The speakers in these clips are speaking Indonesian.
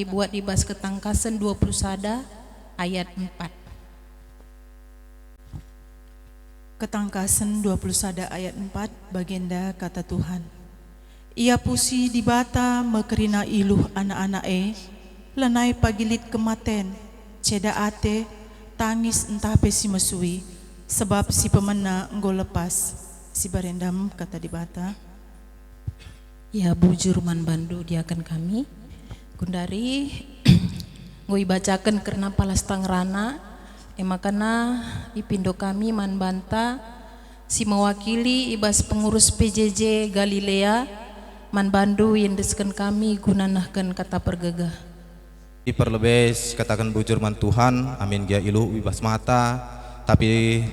Kami buat ibas Ketangkasan 20 sada ayat 4. Ketangkasan 20 sada ayat 4 bagenda kata Tuhan. Ia pusi di bata mekerina iluh anak-anak lenai pagilit kematen ceda ate tangis entah pesi mesui sebab si pemena enggo lepas si barendam kata di bata. Ya bujur man bandu diakan kami Gundari ngoi bacakan karena palas tangrana emakana ipindo kami man banta si mewakili ibas pengurus PJJ Galilea man bandu yang desken kami gunanahkan kata pergegah Perlebes katakan bujur man Tuhan amin gia ilu ibas mata tapi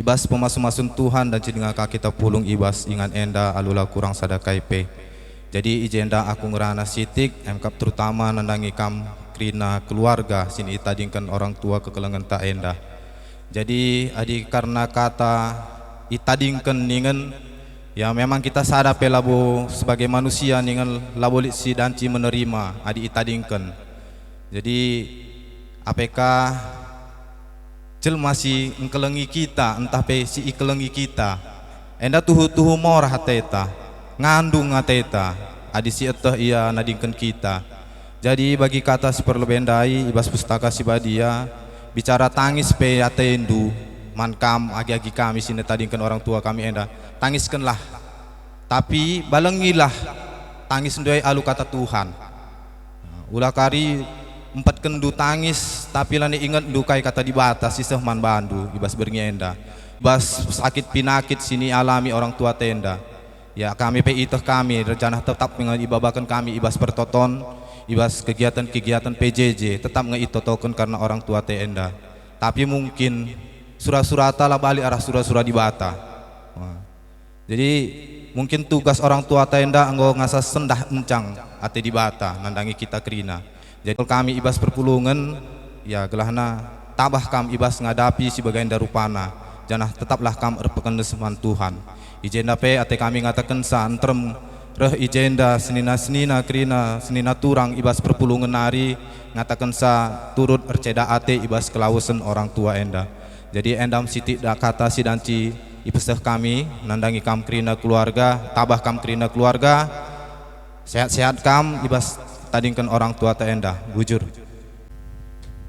ibas pemasun Tuhan dan cidinga kita pulung ibas ingan enda alula kurang sadakai pe. Jadi ijenda aku ngerana sitik emkap terutama nandangi kam krina keluarga sini itadingkan orang tua kekelengan tak enda. Jadi adi karena kata itadingkan ningen Ya memang kita sadar pelabo sebagai manusia dengan labolit si danci menerima adi itadingkan. Jadi APK cel masih engkelengi kita entah pe si ikelengi kita. Enda tuhu morah hateta ngandung hateta adi si eteh ia nadingkan kita. Jadi bagi kata si perlebendai ibas pustaka si badia bicara tangis pe atendu mankam agi-agi kami sini tadingkan orang tua kami enda tangiskanlah, tapi balengilah tangis ndoi alu kata Tuhan. Ulah kari empat kendu tangis tapi lani ingat dukai kata dibatas sisah man bandu ibas berngenda ibas sakit pinakit sini alami orang tua tenda. Ya kami pe iteh kami rencana tetap mengibabakan kami ibas pertoton ibas kegiatan-kegiatan PJJ tetap ngeitotokan karena orang tua tenda. Tapi mungkin surah-surata lah balik arah surah-surah di bata. Jadi mungkin tugas orang tua tenda anggo ngasa sendah encang ate di bata nandangi kita kerina. Jadi kami ibas perpulungan ya gelahna tabah kam ibas ngadapi si bagainda rupana janah tetaplah kam erpekan deseman Tuhan. Ijenda pe ate kami ngatakan sa antrem reh ijenda senina kerina senina turang ibas perpulungan nari ngatakan sa turut erceda ate ibas kelausan orang tua enda. Jadi endam siti da kata si danci ipeseh kami nandangi kam kerina keluarga tabah kam kerina keluarga sehat-sehat kam ibas tadingkan orang tua ta enda bujur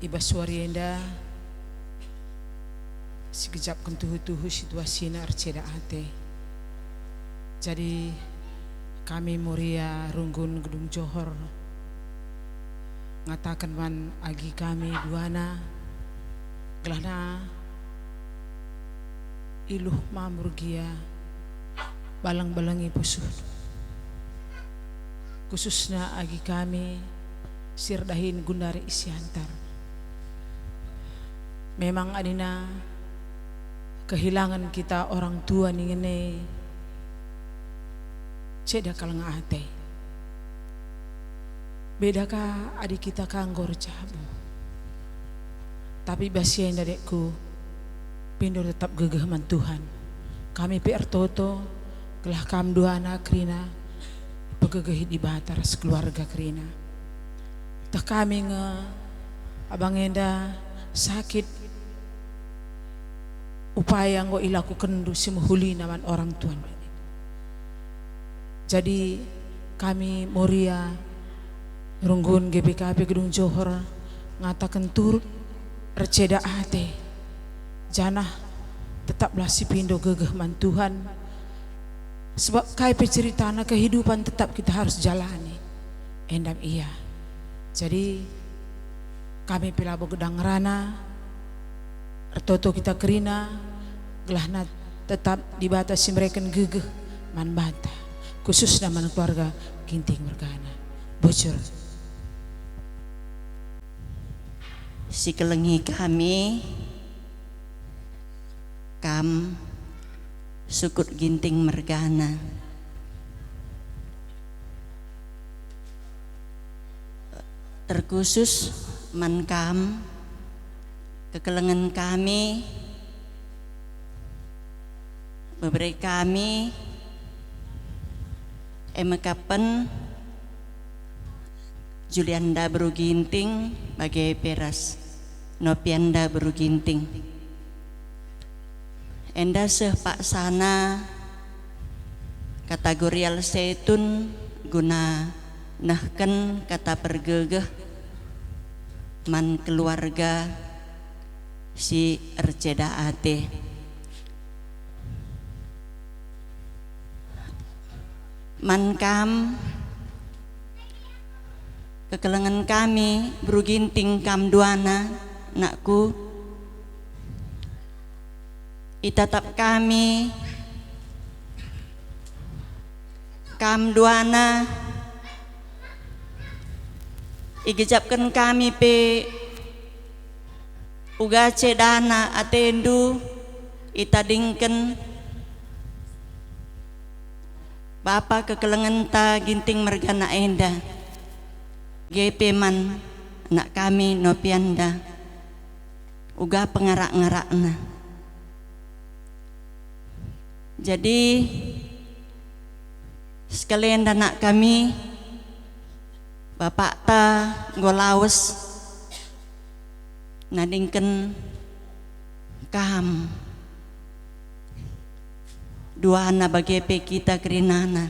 ibas suari enda sekejap kentuhu-tuhu situasi na arceda ate. Jadi kami Muria Runggun Gedung Johor ngatakan man agi kami duana gelahna iluh mamurgia balang-balangi pusuh khususnya agi kami sirdahin Gundari Isiantar. Memang adina kehilangan kita orang tua ningene ceda kalang ate bedaka adik kita kanggor cabu tapi basien dadekku pindo tetap gegeh man Tuhan. Kami PR Toto kelah kam dua anak krina pegegeh di batar sekeluarga krina. Tak kami nge abang enda sakit upaya ngo ilaku kendu simuhuli naman orang Tuhan. Jadi kami Muria Runggun GBKP Gedung Johor ngatakan turut receda ate janah tetaplah si pindo gegeh man Tuhan sebab kai peceritana kehidupan tetap kita harus jalani endam iya. Jadi kami pelabo gedang rana ertoto kita kerina gelahna tetap dibatasi mereka gegeh man bata khusus man keluarga Ginting Mergana bocor si kelengi kami kam sukut Ginting Mergana terkhusus man kam kekelengan kami beberapa kami emekapen Julianda Bru Ginting bagai peras Nopianda Bru Ginting enda seh pak sana kategorial setun guna nahken kata pergegeh man keluarga si erceda ate man kam kekelengan kami Bru Ginting kam duana nakku itatap kami kam duana igejapkan kami pe uga cedana atendu itadingken Bapa kekelengan ta Ginting Mergana enda GP man anak kami Nopianda uga pengarak-ngarakna. Jadi sekalian anak kami Bapak ta ngolawas nadingken kam dua anak bagepe kita kerinana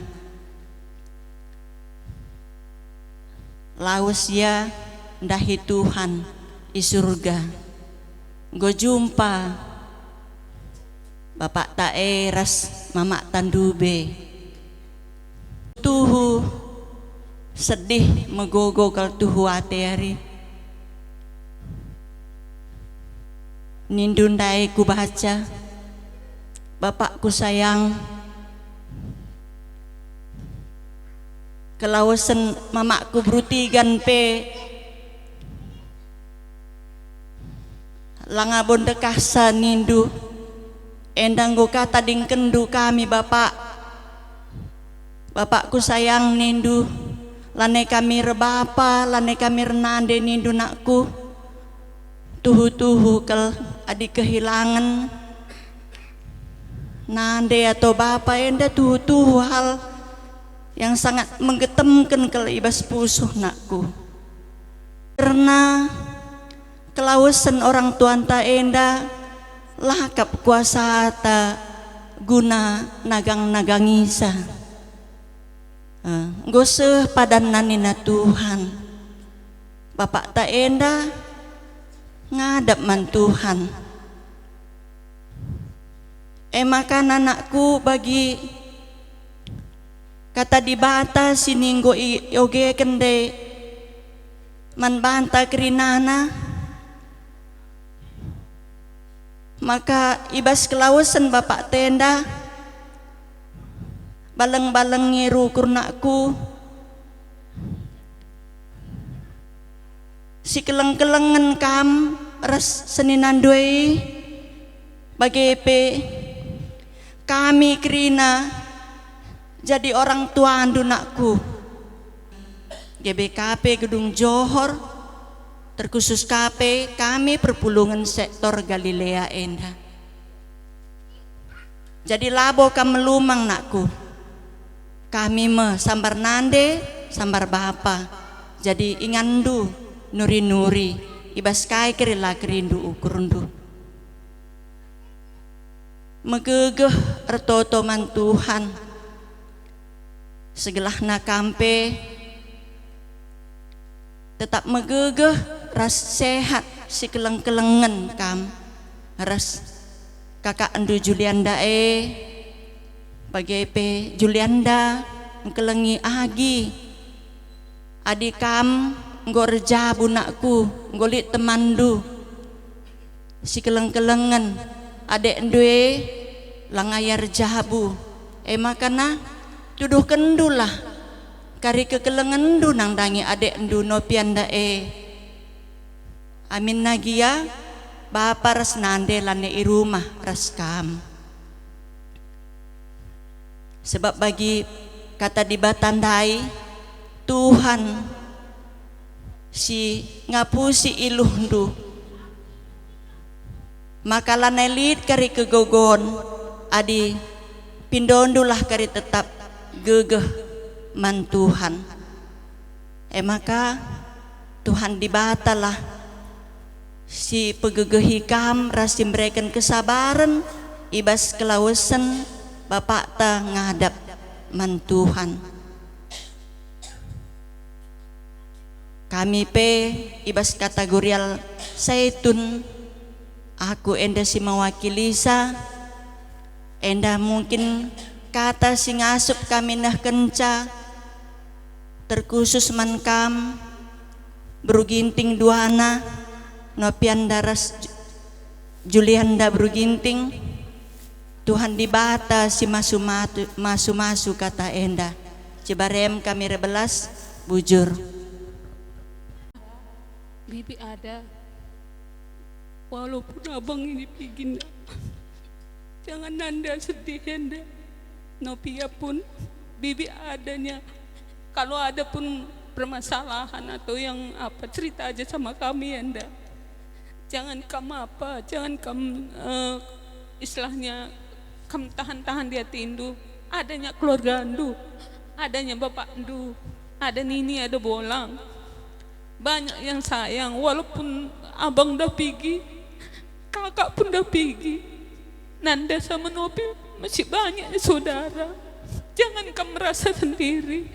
lawas ya ndahi Tuhan di surga go jumpa Bapak ta eras mama tandube tuhu sedih megogo kal tuhu ate hari nindundai ku baca bapakku sayang kelawasan mamaku berutigan pe langabon dekasa nindu endang go kata dingkendu kami bapakku sayang nindu lane kami rebapa lane kami renande nindu nakku tuhu kel adik kehilangan nande atau bapa enda tuhu hal yang sangat menggetemkan kel ibas pusuh nakku karena kelawasan orang tuan ta enda lakap kuasa ta guna nagang isa goseh padananina Tuhan Bapak ta enda ngadap man Tuhan makan anakku bagi kata dibata sininggo yoge kende man banta kerinana maka ibas kelawasan Bapak tenda baleng-baleng ngiru kurnaku si keleng-kelengen kam ras seninan duai bagepe kami kerina jadi orang tua andunakku GBKP Gedung Johor terkhusus KP kami perpulungan sektor Galilea enda jadi labo kam melumang nakku kami sambar nande sambar bapa jadi ingandu nuri ibas kai kerila kerindu ukurundu megegeh ertoto man Tuhan segelahna kampe tetap megegeh ras sehat si keleng-kelengen kam ras kakak andu Julianda bagepe Julianda ngkelengi agi adik kam ngorja bunakku ngolit temandu si keleng-kelengen adek ndue langayar jahabu makana tuduh kendulah kari kekelengen du nang dangi adek ndu nopianda amin nagia bapa ras nande lane irumah ras kam sebab bagi kata dibatandai Tuhan si ngapusi iluhndu maka lanelit kari kegogon adi pindondulah kari tetap gegeh man Tuhan maka Tuhan dibatalah si pegegehi kam rasi mereka kesabaran ibas kelawasan Bapak ta ngadap man Tuhan kami pe ibas kategorial saitun aku enda si mewakili enda mungkin kata si ngasup kami nah kenca terkhusus man kam beruginting duana nopian daras Julianda beruginting Tuhan dibata si masu kata enda cibarem kami rebelas bujur bibi ada walaupun abang ini pigin jangan nanda sedih enda nopia pun bibi adanya kalau ada pun permasalahan atau yang apa cerita aja sama kami enda jangan kamu istilahnya kamu tahan dia tindu adanya keluarga andu adanya Bapak Ndu, ada Nini, ada Bolang. Banyak yang sayang, walaupun abang udah pergi, kakak pun udah pergi. Nanda sama Nopi masih banyak saudara. Jangan kamu merasa sendiri.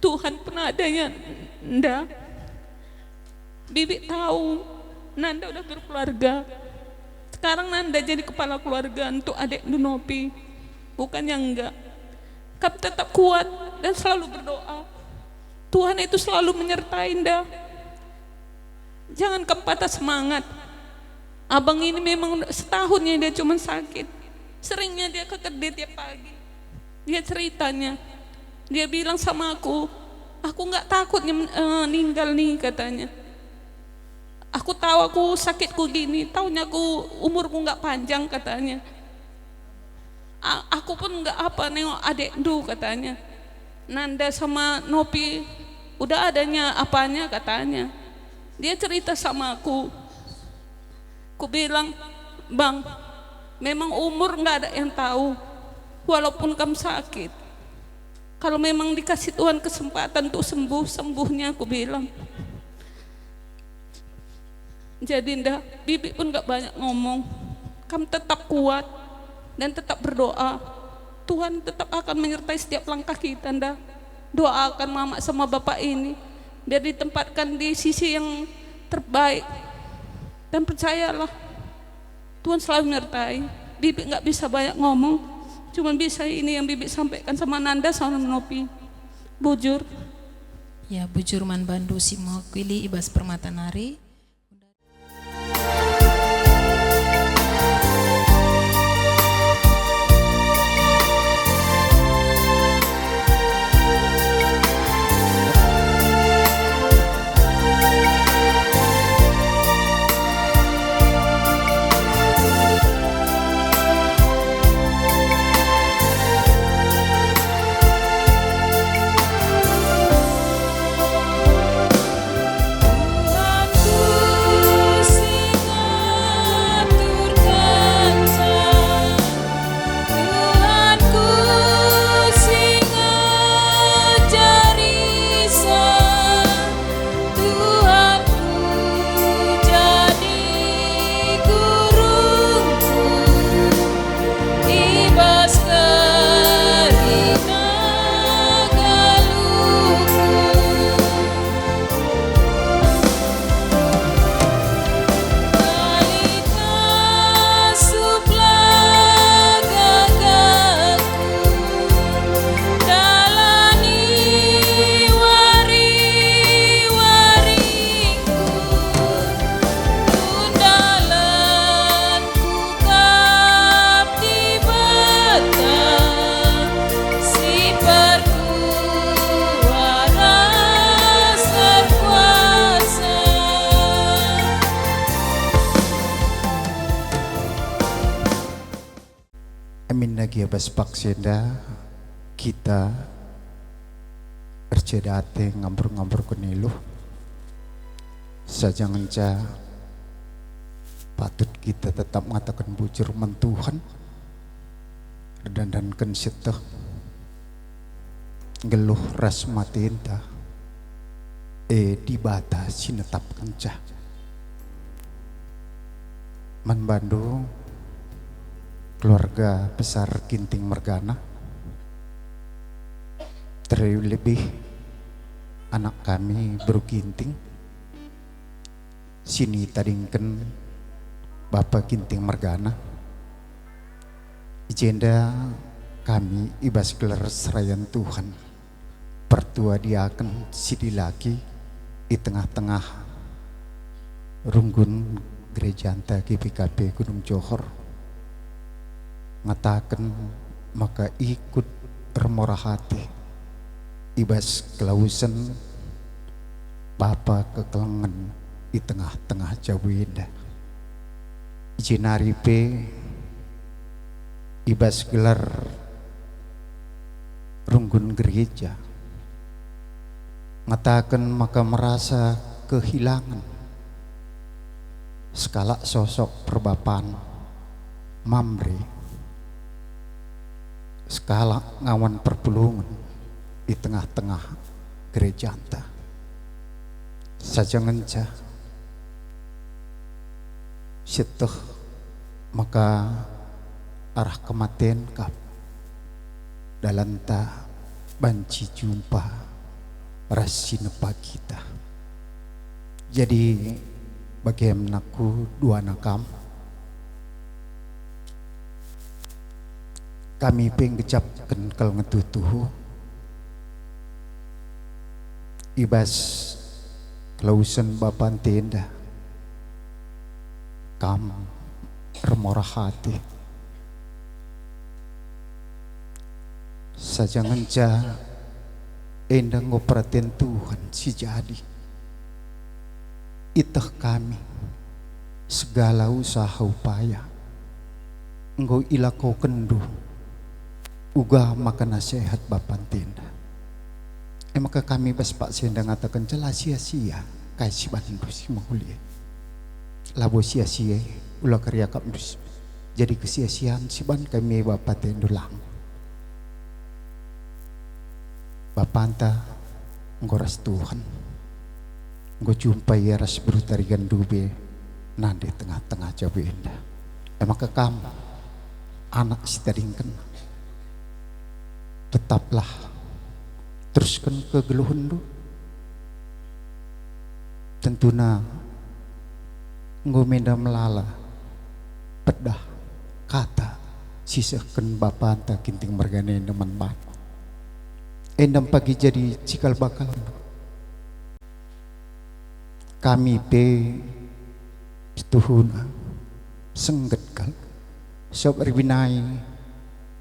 Tuhan pun adanya Nanda. Bibi tahu Nanda udah berkeluarga. Sekarang Nanda jadi kepala keluarga untuk adik Nopi. Bukan yang enggak. Kamu tetap kuat dan selalu berdoa. Tuhan itu selalu menyertai Nda. Jangan kamu patah semangat. Abang ini memang setahunnya dia cuma sakit. Seringnya dia ke kedai tiap pagi. Dia ceritanya, dia bilang sama aku nggak takut meninggal nih katanya. Aku tahu aku sakitku gini, taunya aku umurku nggak panjang katanya. Aku pun nggak apa nengok adik Ndu katanya. Nanda sama Nopi udah adanya apanya katanya. Dia cerita sama aku. Aku bilang, Bang, memang umur nggak ada yang tahu. Walaupun kamu sakit, kalau memang dikasih Tuhan kesempatan untuk sembuh, sembuhnya aku bilang. Jadi ndak, Bibi pun nggak banyak ngomong. Kamu tetap kuat dan tetap berdoa. Tuhan tetap akan menyertai setiap langkah kita, ndak. Doakan mama sama bapak ini biar ditempatkan di sisi yang terbaik. Dan percayalah, Tuhan selalu menyertai. Bibi nggak bisa banyak ngomong, cuma bisa ini yang Bibi sampaikan sama Nanda sama Nopi. Bujur. Ya, Bujur Man Bandu Simo Kwili Ibas Permata Nari. Amin lagi abas paksenda kita percedate ngambur-ngambur kuniluh sajangan ca patut kita tetap mengatakan bujur man Tuhan dan seteh geluh ras matinta dibata sinetap kenca man Bandung keluarga besar Ginting Mergana, terlebih anak kami Bro Ginting, sini tadingken Bapak Ginting Mergana, ijenda kami ibas gelar serayan Tuhan, pertua diaken sidi laki di tengah-tengah runggun gereja anta GPKP Gunung Johor. Ngatakan maka ikut remorah hati ibas kelausan Bapa kekelengan di tengah-tengah Jawinda Jinari P ibas gelar runggun gereja ngatakan maka merasa kehilangan skala sosok perbapaan Mamre skala ngawan perpulungan di tengah-tengah gereja anta. Saja ngenca setuh maka arah kematian kap dalam ta banci jumpa rasina kita. Jadi bagaimana ku dua nakam kami penggecapkan kalau ngetutuhu ibas kelausan bapan tenda kam remorah hati saja ngenca endang ngoperatian Tuhan si jadi itah kami segala usaha upaya engkau ilako kendu uga makan nasihat bapan tenda maka kami bas pak sendang ngatakan celah sia-sia kai si bandu si mahulia labo sia-sia ulah karya kapdus jadi kesia-siaan si ban kami bapak tendulang bapak anta ngoras Tuhan nggo jumpai ya ras berutarigan dube nande tengah-tengah jabe indah maka kamu anak si tadingken tetaplah teruskan kegeluhan lu tentunya ngomenda melala pedah kata sisakan bapak anta kinting margane neman bat endam pagi jadi cikal bakal kami pe setuhuna sengget kal sob ribinai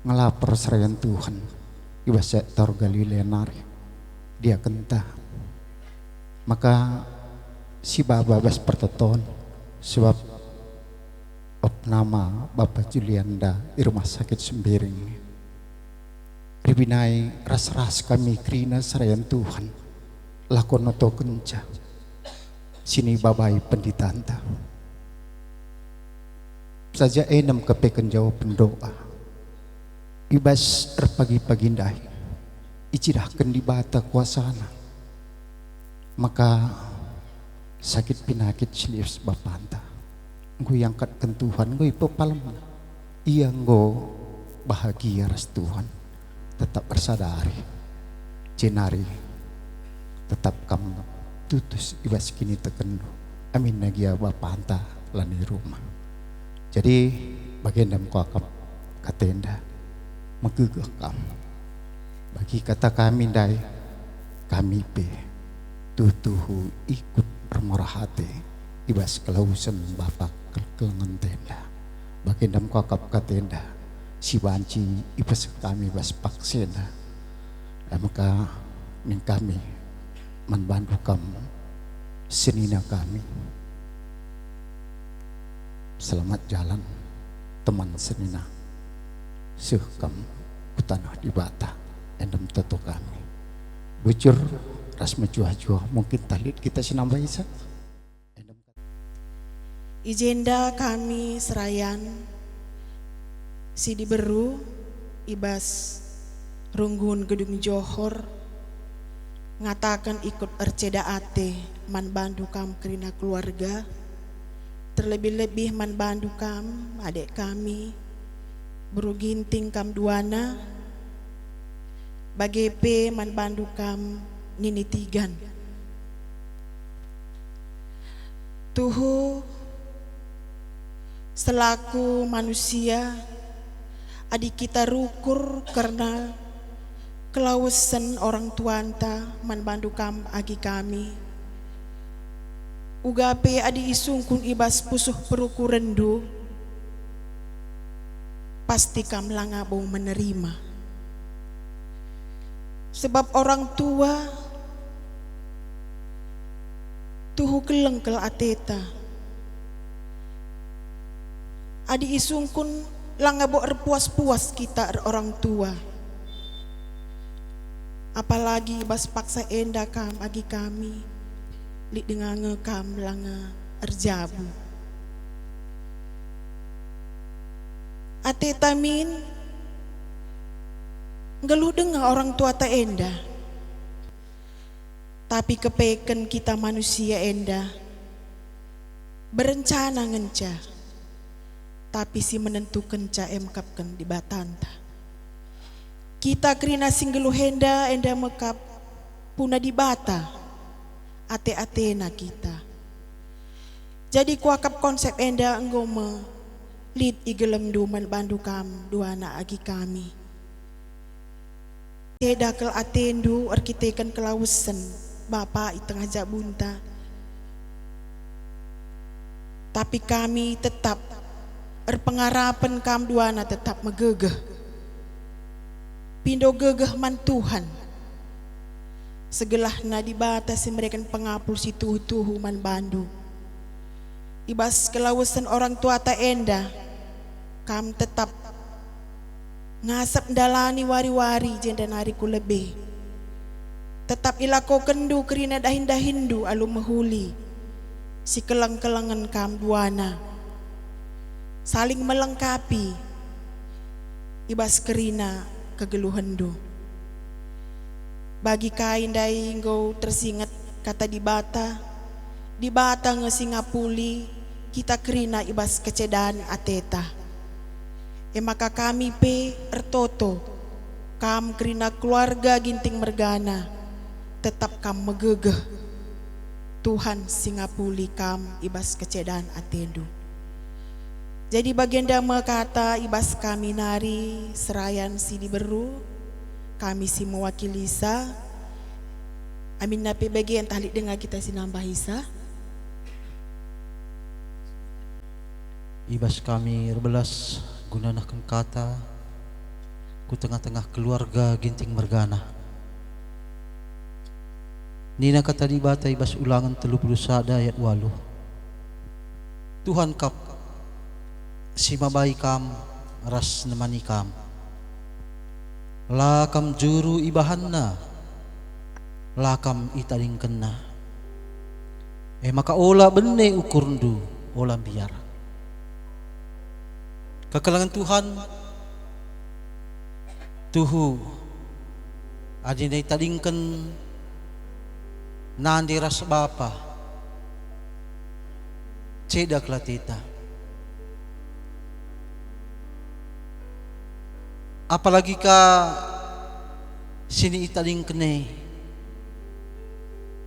ngelapar serayan Tuhan iba sektor Galilea nari dia kentah maka si baba bas pertoton sebab nama Bapak Julianda di rumah sakit Sembiring ribinai ras-ras kami krina serayan Tuhan lakon noto kenca sini babai penditanta saja enam kepekan jawab pendoa ibas pagi-pagi ndai icirahkan di bata kuasana maka sakit penyakit silif bapanta gue angkat ke Tuhan gue pepalem iya gue bahagia ras Tuhan tetap bersadari cenari tetap kamu tutus ibas kini tekendu amin nagia bapanta lani rumah jadi bagian dalam kuakap katenda megegah kamu bagi kata kami dai kami pe tutuhu ikut remorah hati ibas kelausan bapak kelengan tenda bagi dalam kakap katenda si banci ibas kami bas paksena maka min kami membantu kamu senina kami selamat jalan teman senina sehkam kutanah di bata endem tetu kami bujur ras menjuah-juah mungkin talit kita sinambah isa Ijenda kami serayan si diberu ibas runggun gedung Johor ngatakan ikut erceda ate man bandu kam kerina keluarga terlebih-lebih man bandu kam adik kami beruginting kam duana bagepe man bandu kam nini tigan tuhu selaku manusia adik kita rukur karena kelausan orang tuanta man bandu kam agi kami ugape adi isungkun ibas pusuh peruku rendu pasti kam langabong menerima sebab orang tua tuhu kelengkel ateta adi isungkun langabo erpuas-puas kita orang tua apalagi bas paksa enda kam agi kami li dengan ngekam langa erjabu atetamin ngeluh dengar orang tua ta enda Tapi kepeken kita manusia enda berencana ngenca, tapi si menentukan ca emkapkan di batanta. Kita kerina singgelu enda mekap puna di bata ate-atena kita. Jadi kuakap konsep enda enggome lid igelem duman bandu kam dua anak agi kami. Teda kel atendu arkitekan kelausen Bapak i tengah jabunta. Tapi kami tetap erpengarapan kam duana tetap megegeh. Pindo gegeh man Tuhan. Segelah na dibatasi mereka pengapul si tuhu man bandu. Ibas kelausan orang tua ta enda. Kam tetap ngasap dalani wari-wari jendanari ku lebih. Tetap ilako kendu kerina dahin-dahindu alu mehuli. Si kelang-kelangan kam duana. Saling melengkapi. Ibas kerina kegeluhendu. Bagi kain dai engkau tersingat kata di bata ngesingapuli kita kerina ibas kecedaan ateta. Maka kami pe ertoto kam kerina keluarga ginting mergana tetap kam megegeh Tuhan singapuli kam ibas kecedaan atendu. Jadi baginda kata ibas kami nari serayan si diberu kami si mewakili sa amin napi bagian tahlik dengar kita si nambah isa. Ibas kami rebelas gunanakan kata ku tengah-tengah keluarga ginting mergana. Nina kata di bata ibas ulangan 31 ayat 8. Tuhan kap si mabai kam ras nemani kam. Lakam juru ibahanna lakam italing kena. Maka ola bene ukurndu ola biar. Kekalangan Tuhan tuhu adina italingken nandi ras bapa cedak latita. Apalagi ka sini italing kene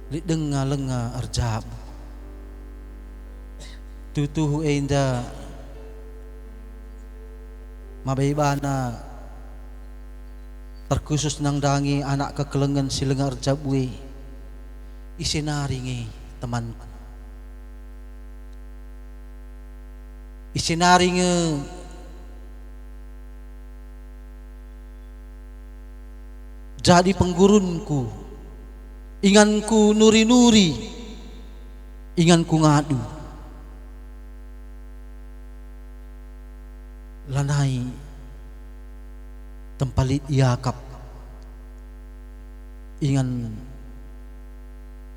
lidenga lenga arjab tutuhu enda mabaybana terkhusus nang dangi anak kekelengan silenga arjabwe isinaringi temanku isinaringi jadi penggurunku inganku nuri-nuri inganku ngadu lanai tempalit iakap ingan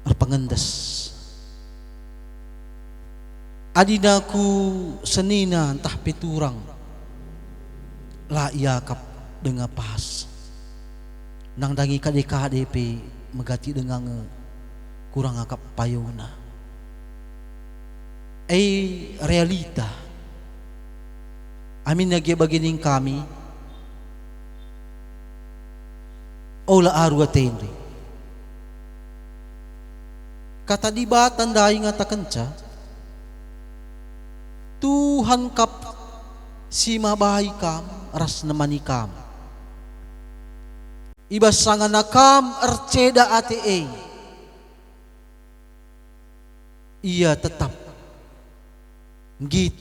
berpengendes adinaku senina entah piturang la iakap dengan pas nang dangi KDP megati dengan kurang akap payuna realita amin nagi bagining kami ola arwa tenri kata di batan dai ngatakan ca Tuhan kap si mabahay kam ras nemani kam ibas sanganakam arceda ate ia tetap ngit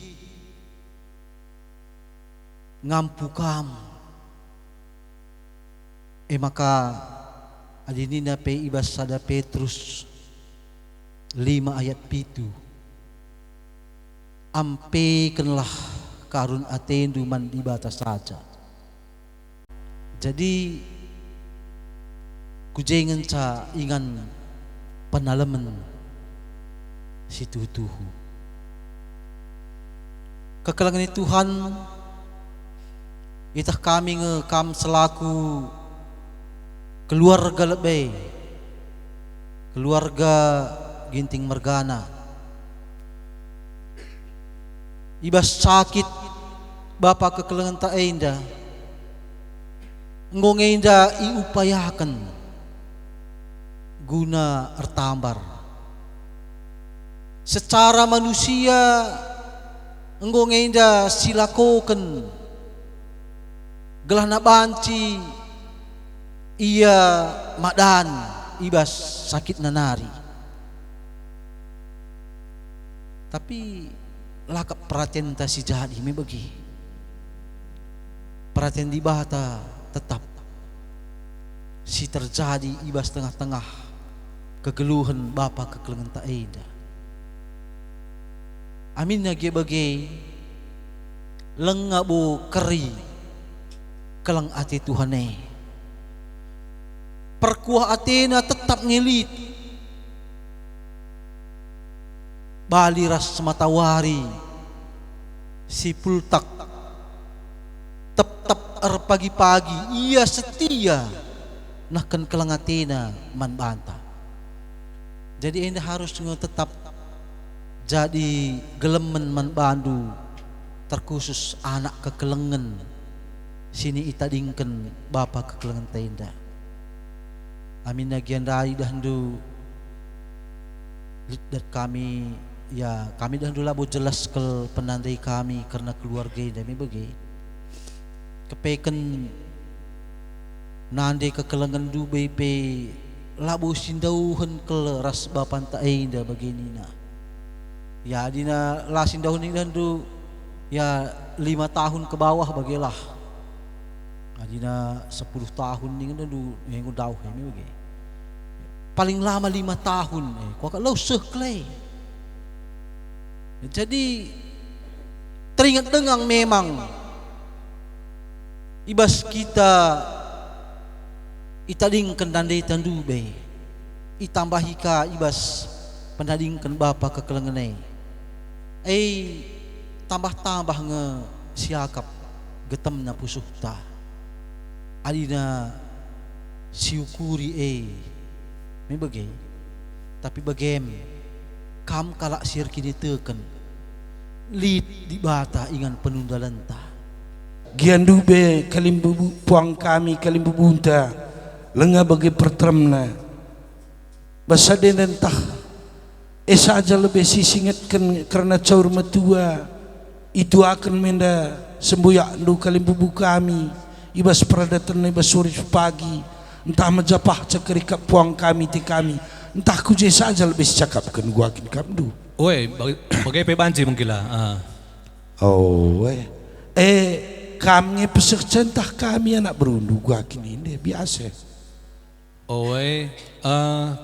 ngampu kam maka adinina pe ibas sada Petrus 5 ayat 7 ampekenlah karun atendu man di batas saja. Jadi kujengen ca ingan penalaman si tutuhu. Kekalangan Tuhan itah kami ngekam selaku keluarga lebih keluarga Ginting Mergana, ibas sakit Bapak kekelengan tak enda, ngong enda iupayakan guna ertambar. Secara manusia ngong enda silakoken gelah na banci ia madan ibas sakit nanari. Tapi lakap perhatian ta si jadi me bagi perhatian di bata tetap si terjadi ibas tengah-tengah kegeluhan Bapa kekelengan tak eda. Amin nage bagi lengabu keri kelang ati Tuhane. Perkuah Athena tetap ngelit bali ras sematawari si pultak tetap pagi-pagi ia setia nahkan kelang Athena man banta. Jadi ini harus tetap jadi gelemen man bandu terkhusus anak kekelengan sini itadingken Bapa kekelengan tenda. Amin nagian rai dahandu lidat kami ya kami dahandu labo jelas kel penandai kami karena keluarga dami bagi kepeken nande kekelengan du BP labo sindauhan kel ras Bapan tak enda baginina. Ya dina la sindauhan ini dahandu ya 5 tahun ke bawah bagilah. Adina 10 tahun nih kan dulu yang udah ini bagi. Paling lama 5 tahun kok kalau seklay. Jadi teringat dengang memang ibas kita itadingkan dandai tandu be itambahika ibas penadingkan Bapa kekelengan tambah-tambah nge siakap getemna pusuhta adina siukuri me bagai tapi bagem kam kalak sir kini teken lid di bata ingan penundalanta giandube kalimbu puang kami kalimbu bunta lenga bagi pertremna basaden entah saja lebih sisingatkan karena caur metua itu akan menda sembuyak du kalimbu kami ibas peradatan ibas sore pagi entah majapah cekerika puang kami ti kami entah kuje saja lebih cakapkan gua kin kamdu. Oi, bagai pebanci mungkin lah. Oh, kami pesek centah kami anak berundu gua kini ini biasa. Oi,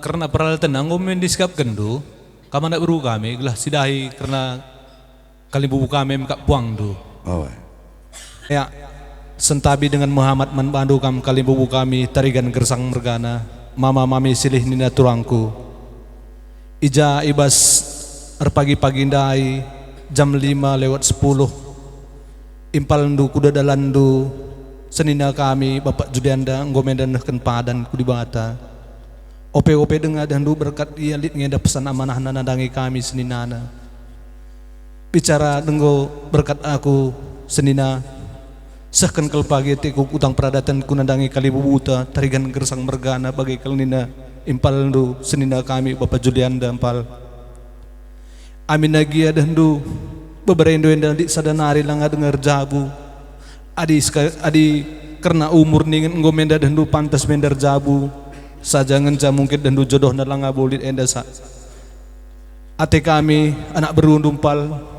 karena peralatan anggo mendiskap kendu, kami anak beru kami gelah sidahi karena kalimbu kami mengkap puang du. Oh, ya. Sentabi dengan Muhammad man bandu kam kalimbu kami tarigan gersang mergana mama mami silih nina turangku ija ibas pagi-pagi ndai jam 5:10 impal ndu kuda dalandu senina kami Bapak Judianda ngomendan ken padan ku di bata ope dengar dandu berkat dia lit ngeda pesan amanah nandangi kami seninana bicara denggo berkat aku senina sehkan kel pagi tiku utang peradatan kunandangi kali bubuta tarigan gersang mergana bagai kalnina impal ndu senina kami Bapak Julianda impal amin nagia dandu beberendo enda di sadanari langa dengar jabu adi karena umur ningen ngomenda dandu pantas mendar jabu saja ngenca mungkin dandu jodoh na langa bolit enda sa ate kami anak berundumpal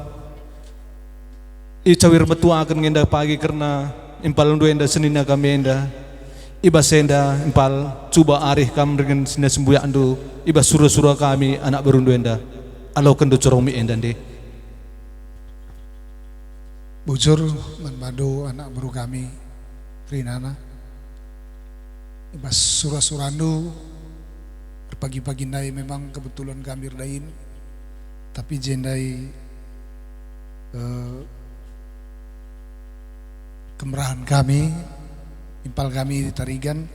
icawir metua akan ngenda pagi karena impal ndu enda senina kami enda ibas enda impal coba arih kam dengan sina sembuya andu ibas surah kami anak berundu enda alau kendo corong mi enda de bujur manbado anak baru kami Rinana ibas surah andu berpagi-pagi nai memang kebetulan kami dain tapi jendai kemerahan kami impal kami di Tarigan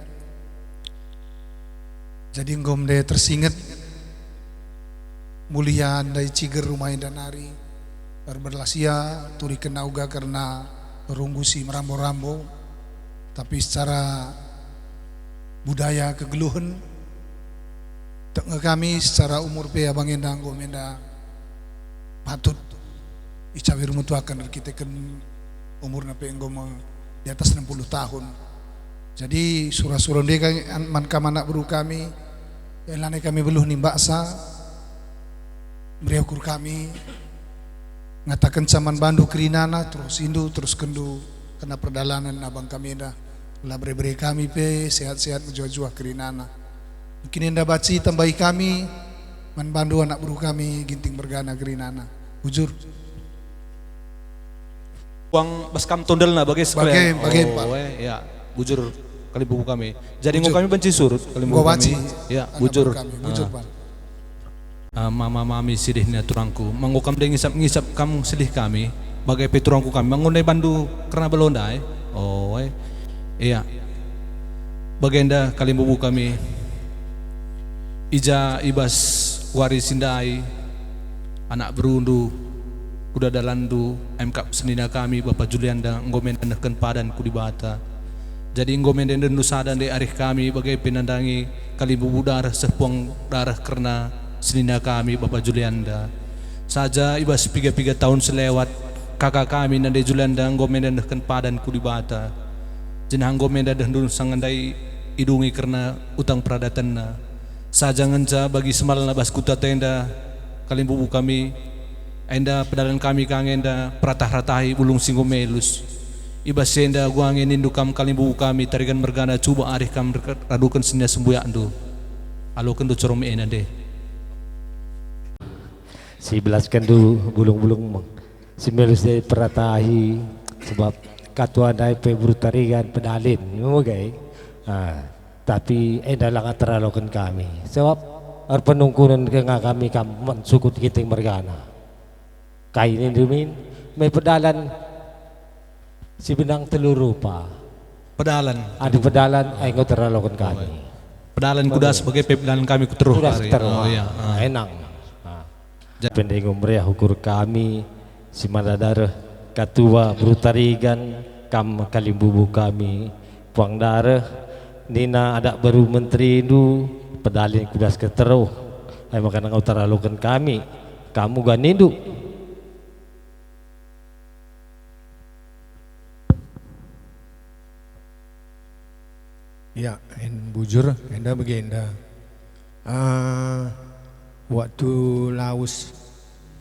Jadi ngom de tersinget mulia andai ciger rumah danari berlasia turi kena uga karena runggusi merambo-rambo, tapi secara budaya kegeluhan tengah kami secara umur pe abang endang ngom enda patut icawir mutuakan kita kan umur nape ngom di atas 60 tahun. Jadi surah-surah dia kan man kamana buru kami elane kami beluh nimbaksa beriakur kami ngatakan caman bandu kerinana terus indu terus kendu kena perdalanan abang kami dah lah beri kami pe sehat-sehat jua-jua kerinana. Mungkin enda baci tambahi kami man bandu anak buru kami ginting bergana kerinana. Bujur uang baskam tondel na bagai sekalian. Bagai ya bujur kali buku kami. Jadi ngom kami benci surut kali buku kami. Ya bujur. Mama mami sidihnya turangku. Manggo kam deng ngisap kamu sedih kami. Bagai peturangku kami. Mangundai bandu karena belondai. Iya. Bagenda kali buku kami. Ija ibas warisindai anak berundu kuda dalandu MK senina kami Bapak Julianda ngomen denahkan padan ku di bata. Jadi ngomen den nusa dan de arih kami bagai penandangi kali bubu darah sepuang darah karena senina kami Bapak Julianda. Saja ibas 3 tahun selewat kakak kami nande Julianda ngomen denahkan padan ku di bata. Jenah ngomen denah sangandai idungi karena utang peradatanna. Saja ngenca bagi semalna bas kuta tenda kali bubu kami enda pedalan kami kang enda peratah-ratahi bulung singomelus. Ibas enda guangin indukam kalimbu kami tarikan mergana coba arih kam radukan senya sembuyak ndo. Alo kendo corom ena deh. Si belas kendu bulung-bulung si melus de peratahi sebab katua dai pe brutarigan pedalin mogai. Tapi enda lang atralokan kami. Sebab penungkunan ke kami kam sukut kiting mergana. Kainin dumin may pedalan si benang telur rupa. Pedalan. Ada pedalan ay ngoteralokan kami. Pedalan kuda sebagai pedalan kami kuteruh. Iya. Enang. Pending umreh hukur kami si Madadar katua brutarigan kam kalimbubu kami puang darah nina ada baru menteri itu pedalin kuda keteruh ay makan ngoteralokan kami kamu ganindu. Ya, bujur, enda begenda. Waktu laus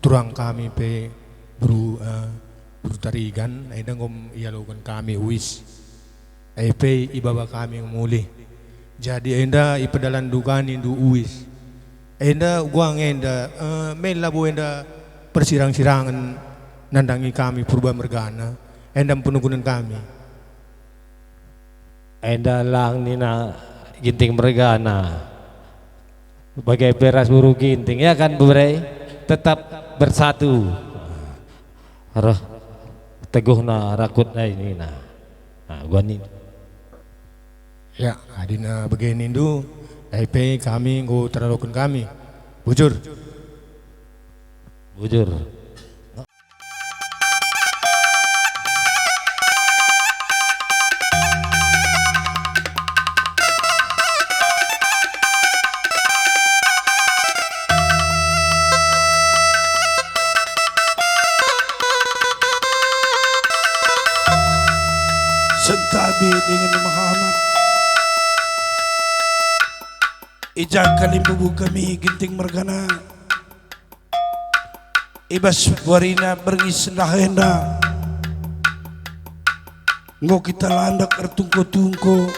turang kami pe bertarigan, enda ngom ialokan kami wis. Pe ibaba kami ngumuli. Jadi enda ipedalan dukan indu uwis. Enda guang enda melabu enda persirang-sirangan nandangi kami purba mergana. Enda penukunan kami. Enda lang nina ginting mergana bagai beras buru ginting ya kan burai tetap bersatu roh teguh na rakut na ini na gua nin ya adina begini itu IP kami go terlalukan kami bujur Sentabi dengan Muhammad Ijak kalimbubu kami ginting mergana Ibas warina berngis lahenda Ngo kita landak ertungko-tungko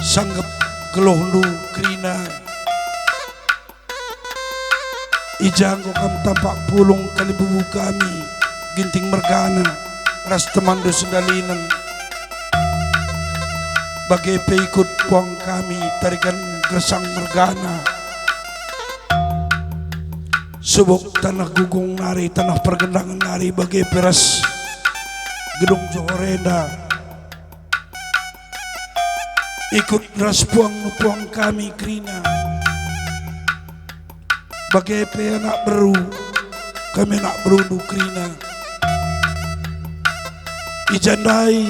Sanggap kelohnu kerina Ijak ngo kam tampak pulung kalimbubu kami ginting mergana ras temandu sendalinan bagai peikut puang kami tarikan gersang mergana subuk tanah gugung nari tanah pergendangan nari bagai peras gedung Johorenda ikut ras puang kami Krina bagai anak beru kami nak berundu Krina ijandai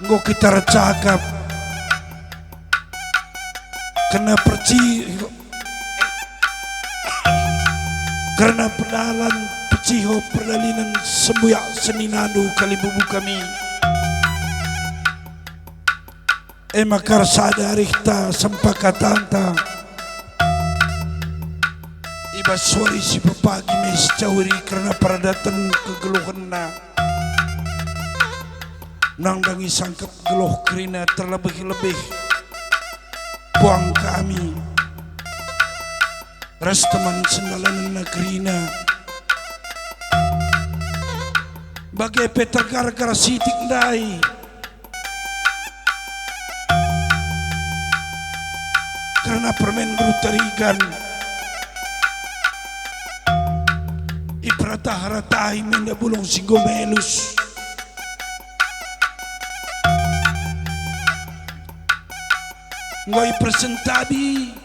nggo kita cakap kena perci karena pedalan peciho perdalinan sembuyak seninadu kali bubu kami makar sadarikta sempakatanta iba suari si pepagi mes cawiri karena paradatan kegeluhan na nang dangi sangkap geluh Krina terlebih-lebih puang kami ras teman sendalan Krina bagai peter gara-gara sitik dai karena permen berutarigan iprata-haratai menda bulong singgomelus ngoi presentabi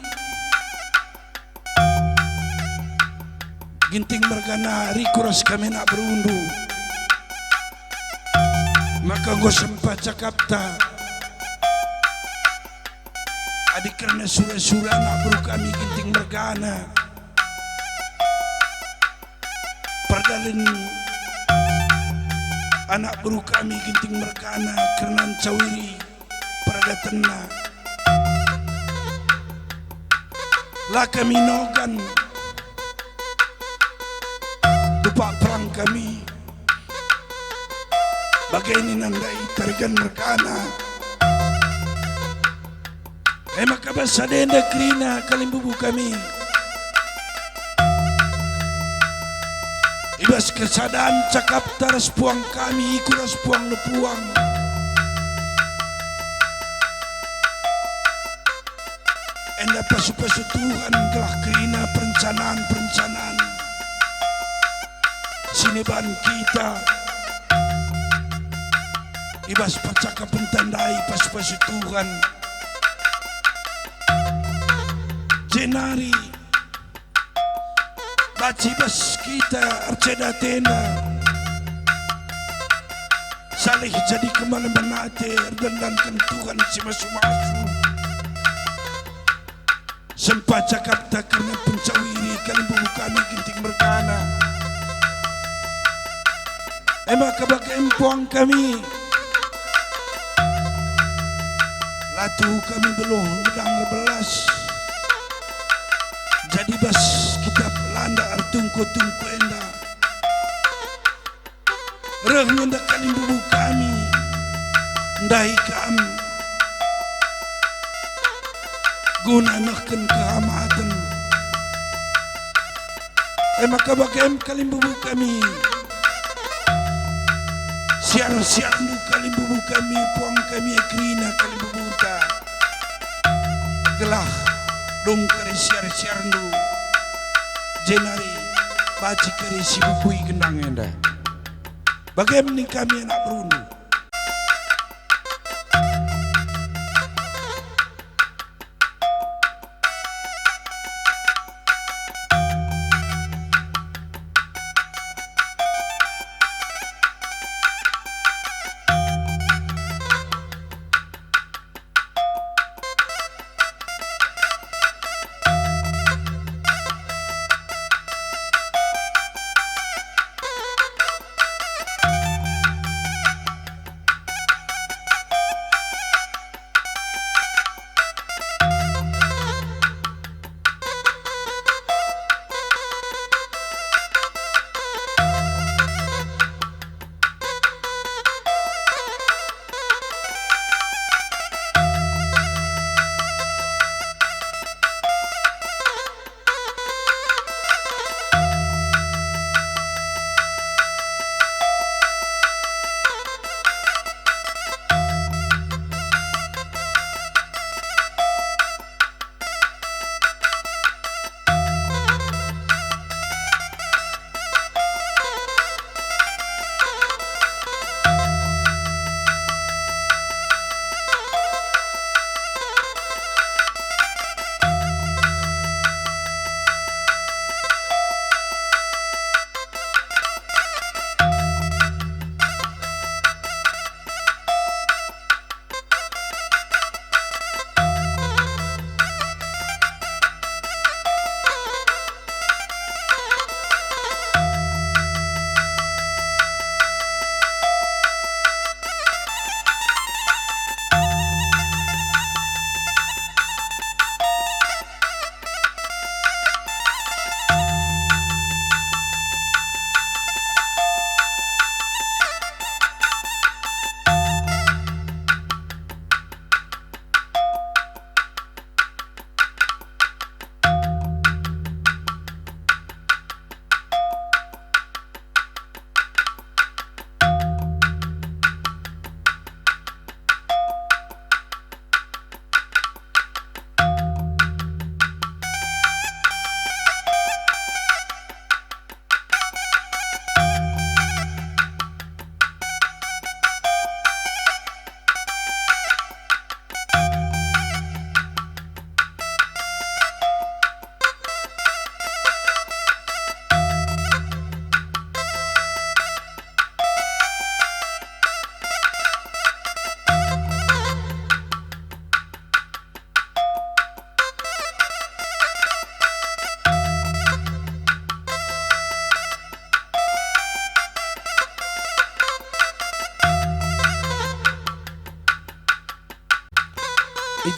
ginting mergana rikuras kami nak berundu maka ngoi sempat cakapta adik karena sura-sura nak beru kami ginting mergana perdalin anak beru kami ginting mergana karena cawiri peradatanna lah kami nogan lupa perang kami bagai ini nandai tarikan merkana maka bahasa denda Krina kalimbubu kami ibas kesadaan cakap taras puang kami ikuras puang lepuang enda pasu-pasu Tuhan telah Krina perencanaan sineban kita ibas pacakap pentandai pasu-pasu Tuhan jenari baci bas kita arceda tenda salih jadi kemana menate erdandankan Tuhan si masu-masu sempat cakap tak karena pencawiri kalimbubu kami ginting mergana maka bagai empuang kami latu kami belum gedang belas jadi bas kita landa artungko-tungko enda reh nyendak kalimbubu kami ndai kami guna nahkan kehamatan maka bagai kalimbubu kami siar-siar nu kalimbubu kami puang kami Krina kalimbubu ta gelah dong kare siar-siar nu jenari baci kare si bubui gendang enda bagaimana kami anak berundu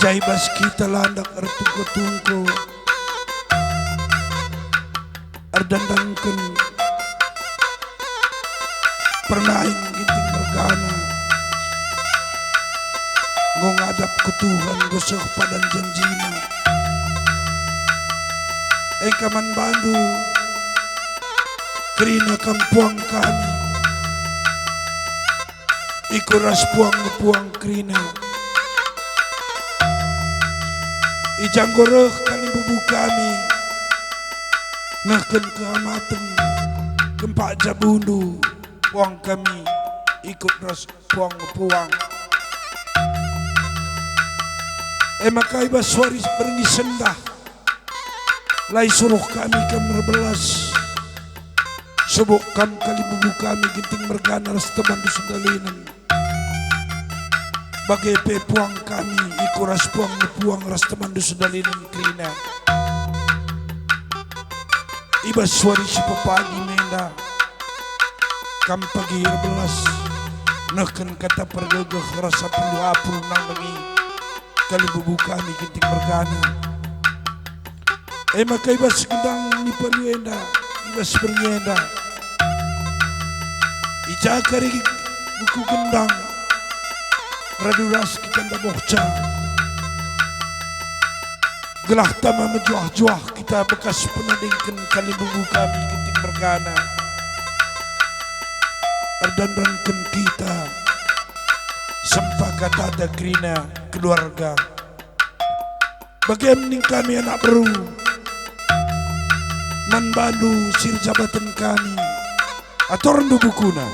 jaibas kita landak artungko-tungko ardandangken pernaing ginting mergana ngadap ke Tuhan gosok padan janjina engkaman bandu kerina kampuang kami ikuras puang kerina ijanggoreh kali bubu kami ngeken keamatan gempak jabundu puang kami ikut ras puang makai baswaris berngi sendah lai suruh kami kamar belas sebuk kam kali bubu kami ginting mergana ras teman di sundalinan bagai pepuang kami ikuras puang ras teman di sundalinan krina ibas suari si pepagi menda kam pagi belas neken kata pergegeh rasa perlu apul nang bengi kali bubu kami ginting mergana maka ibas gendang ni paluenda ibas bernyenda ijakari buku gendang raduras kita nda bohca gelah tama menjuah-juah kita bekas penadingkan kali bubu kami ginting mergana erdandankan kita sempakat ada krina keluarga bagaimana kami anak baru manbandu sir jabatan kami atau rendu bukuna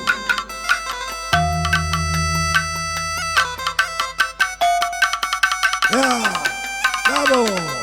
ya bravo.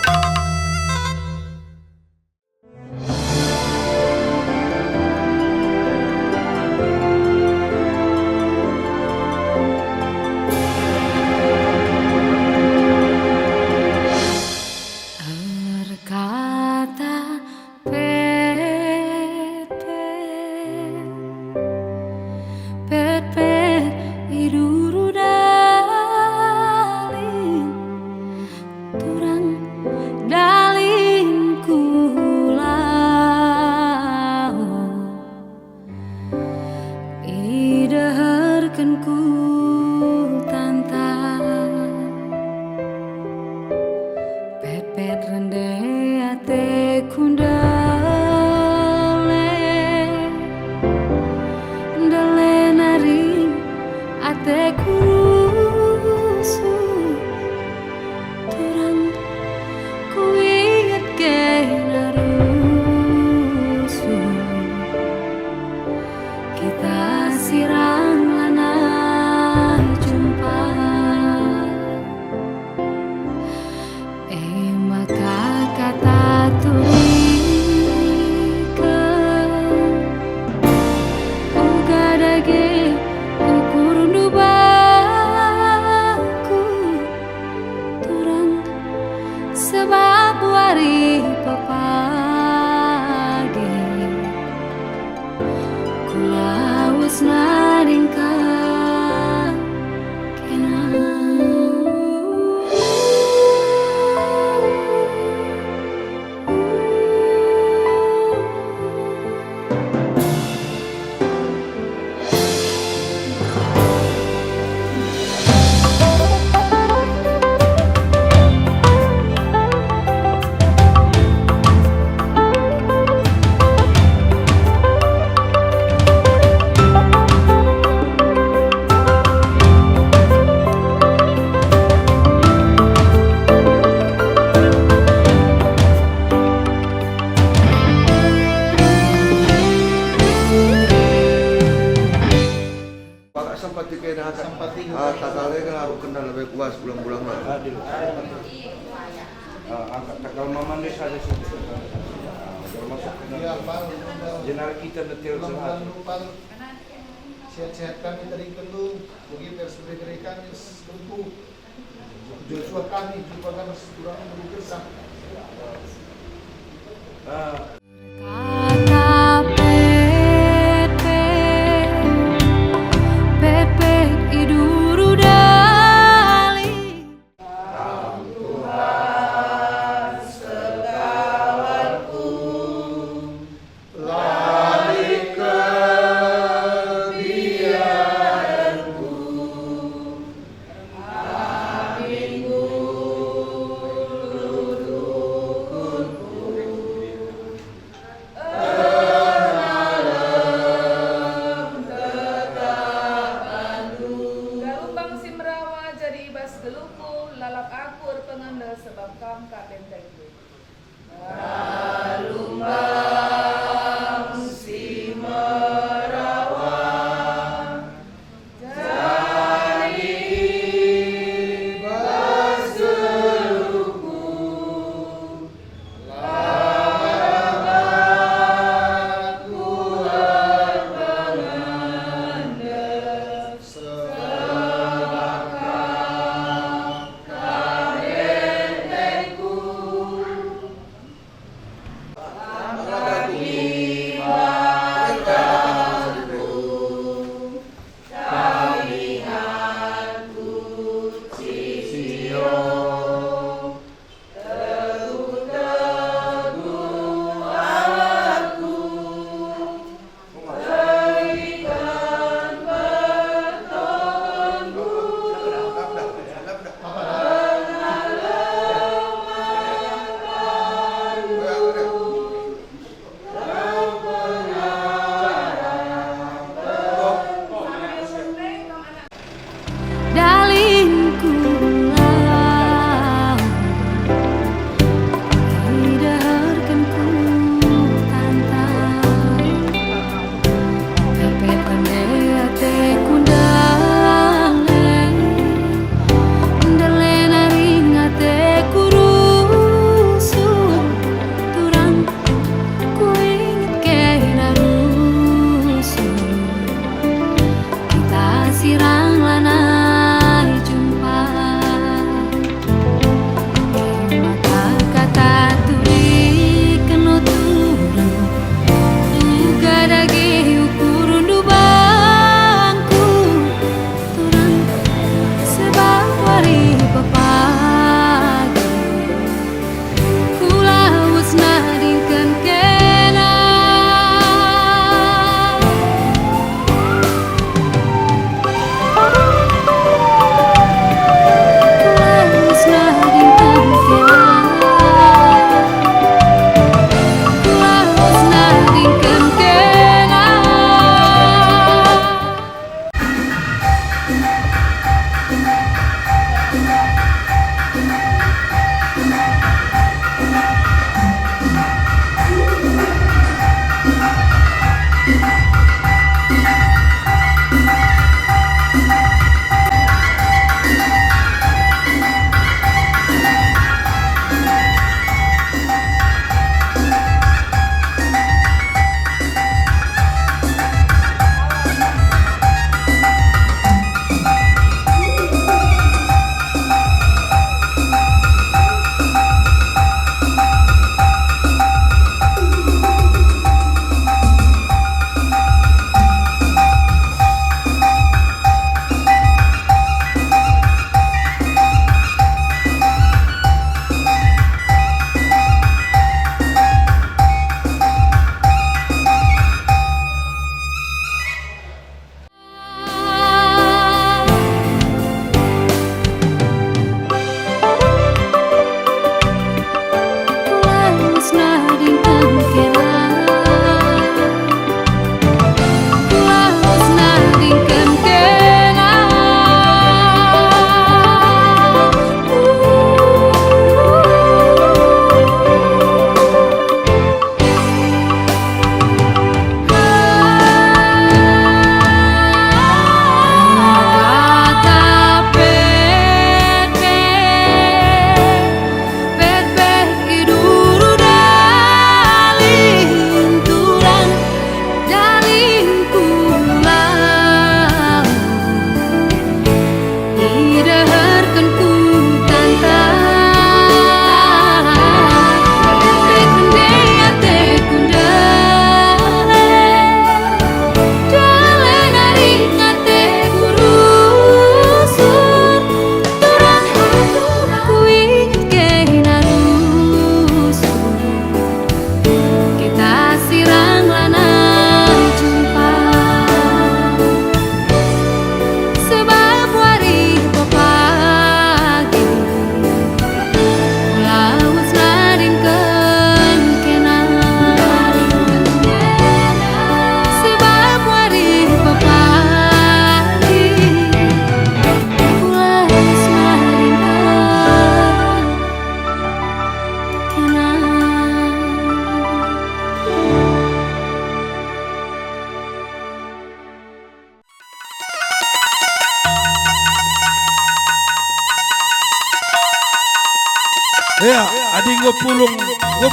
Angkat takal mama ni saja termasuk jenar kita detail sehat. Sehat-sehat kami tadi tentu bagi persebaya mereka tentu Joshua kami jumpa kami kurang berusaha.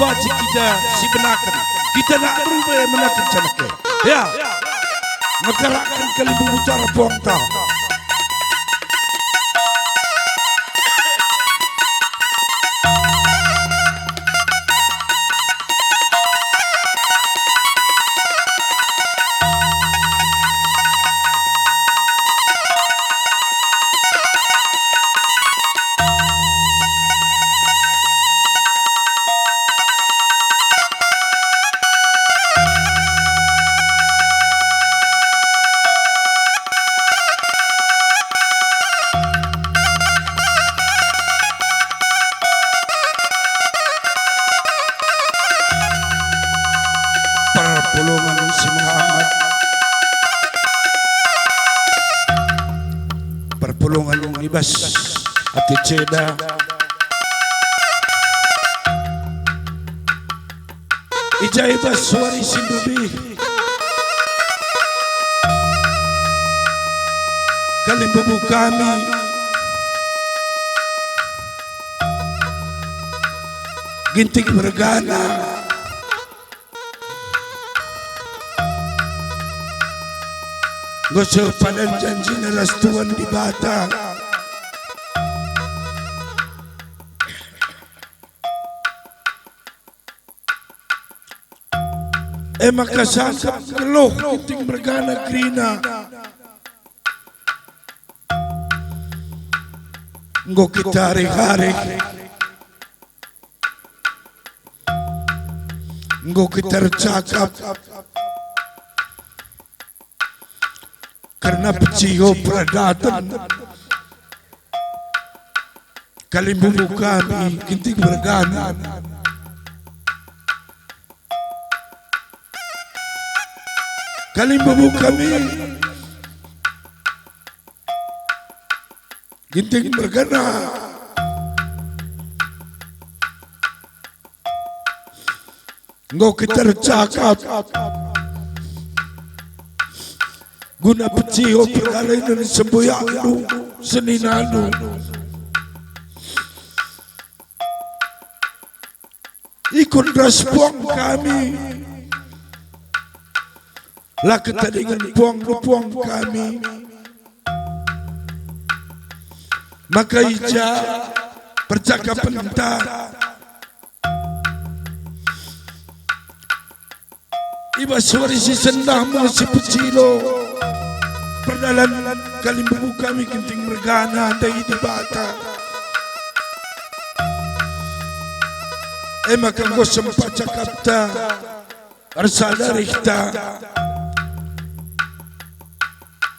babaji kita si benakan kita nak berubah menakan canake ya ngerakan kali bicara buang tahu perpulungan si Muhammad perpulungan yang ibas hati ceda ija ibas suari simbebi kali bebu kami ginting bergana gosok padan janji nerastuan di bata maka sangkap keluh ginting bergana krina nggo kita hari-hari nggo kita cakap karena peciho pradatan kali bumbu kami ginting bergana kali bumbu kami ginting bergana nggo kita cakap guna peciho pergalai dan semboyaknu seninanu ikut respon kami lah kita dengan puang kami maka ija percakapan entah iba suari si sendah si pecilo perdalan kali buku kami ginting mergana dari di bata maka gua sempat cakap ta arsadari ta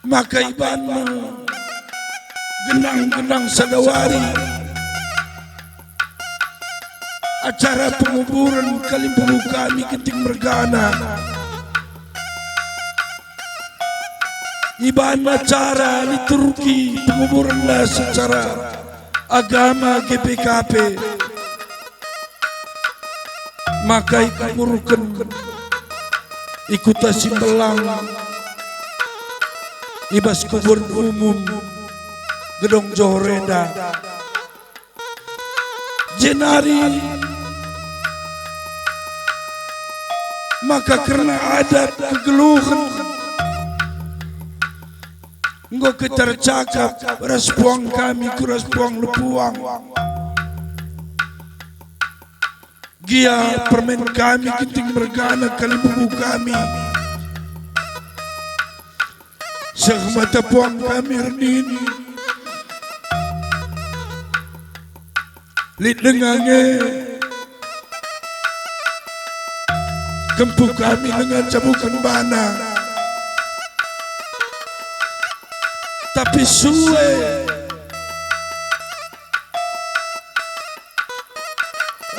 maka iban genang-genang sadawari acara penguburan kali buku kami ginting mergana iban acara liturgi penguburanlah secara agama GPKP maka ikurukan ikuta simbelang ibas kubur umum gedong Johorenda jenari maka karena ada kegeluhan engkau kita cakap respon kami ku respon lepuang gia permen kami ginting mergana kali bubu kami sehmata puang kami reni lid dengange kempu kami dengan cabukan bana tapi suwe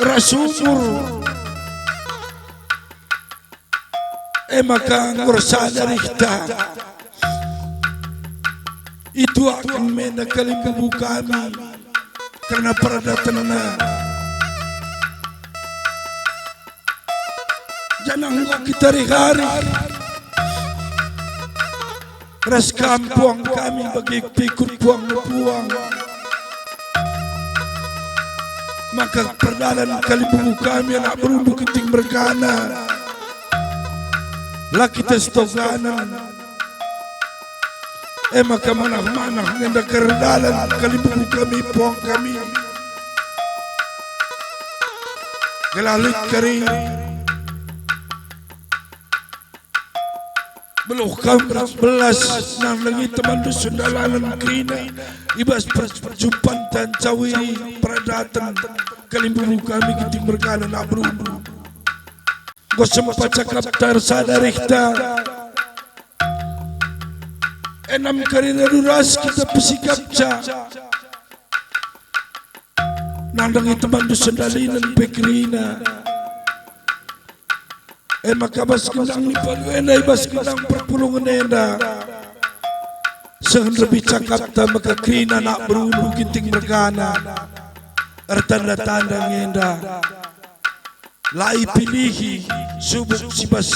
rasumur maka ngursadari kita itu akan menakali bubu kami karena peradatanna jangan kita hari ras kampung kami bagi pikut puang maka perdalan kalibubu kami anak berundu keting berkana laki tes toganan maka manah-manah ngenda kerdalan kalibubu kami puang kami gelalik kering beluh kamras belas nang langit teman dusun dalanan kerina ibas perjumpaan dan cawi peradatan kalimburu kami keting berkana nak berundu gos sempat cakap tersadarikta enam karina duras kita pesikap ca nang langit teman dusun dalanan pekerina maka bas kendang ni paluena bas kendang perpulungan enda sehen lebih cakap ta maka krina nak berulu ginting bergana ertanda-tanda ngenda lai pilihi subuk sibas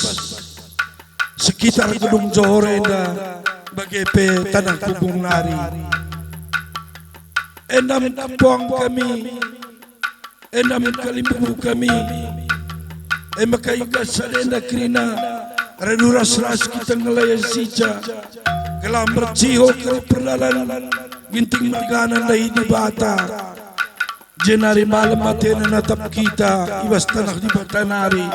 sekitar gedung Johor enda bagai pe tanah kubung nari enam puang kami enam kalibubu kami maka ikas sadenda krina reduras ras kita ngelayan sija kelam berciho ke perlalan ginting mergana lahi di bata jenari malam matena natap kita ibas tanah di batanari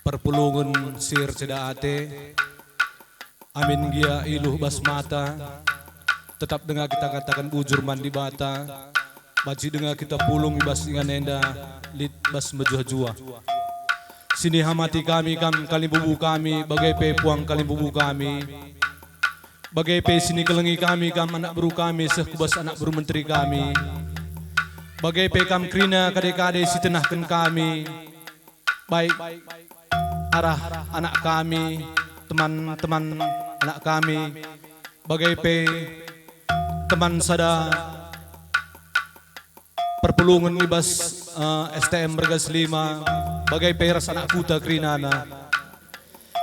perpulungan sir cedaate amin gia iluh basmata tetap dengar kita katakan bujur mandi bata baci dengar kita pulung ibas ingan enda lit bas mejuah-juah sini hamati kami kalibubu kami bagai pe puang kalibubu kami bagai pe sini kelengi kami anak beru kami sekubas anak beru menteri kami bagai pe kam krina kade-kade sitenahkan kami baik arah anak kami, teman-teman anak kami, bagai pe teman sada perpulungan ibas STM Bergas 5, bagai pe ras anak kuta krinana.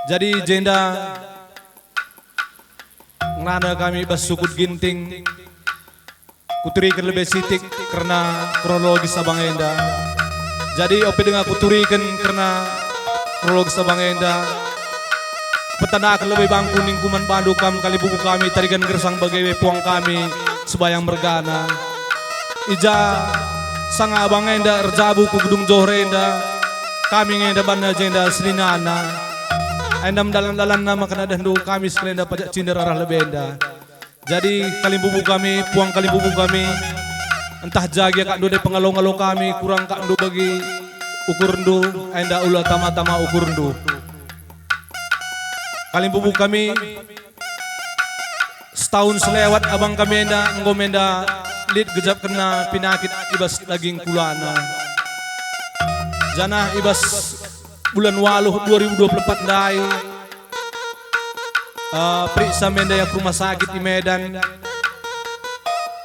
Jadi jenda ngana kami ibas sukut ginting, kuturikan lebih sitik karena kronologis abang enda. Jadi ope dengan kuturikan karena prolog sabang enda petanda akan lebih bangku ningkuman pandu kam kalibubu kami tarikan gersang bagai puang kami sebayang bergana ija sang abang enda erjabu ku gedung Johor enda kami ngenda banda jenda selinana enda mendalan-dalan nama kena dandu kami sekelenda pajak cinder arah lebih enda jadi kalibubu kami puang kalibubu kami entah jaga kak do de pengalong-along kami kurang kak do bagi ukur ndu enda ulah tama-tama ukur ndu kalibubu kami setahun selewat abang kami enda ngomenda lid gejap kena penyakit ibas daging kulana jana ibas bulan waluh 2024 dai periksa menda yang rumah sakit di Medan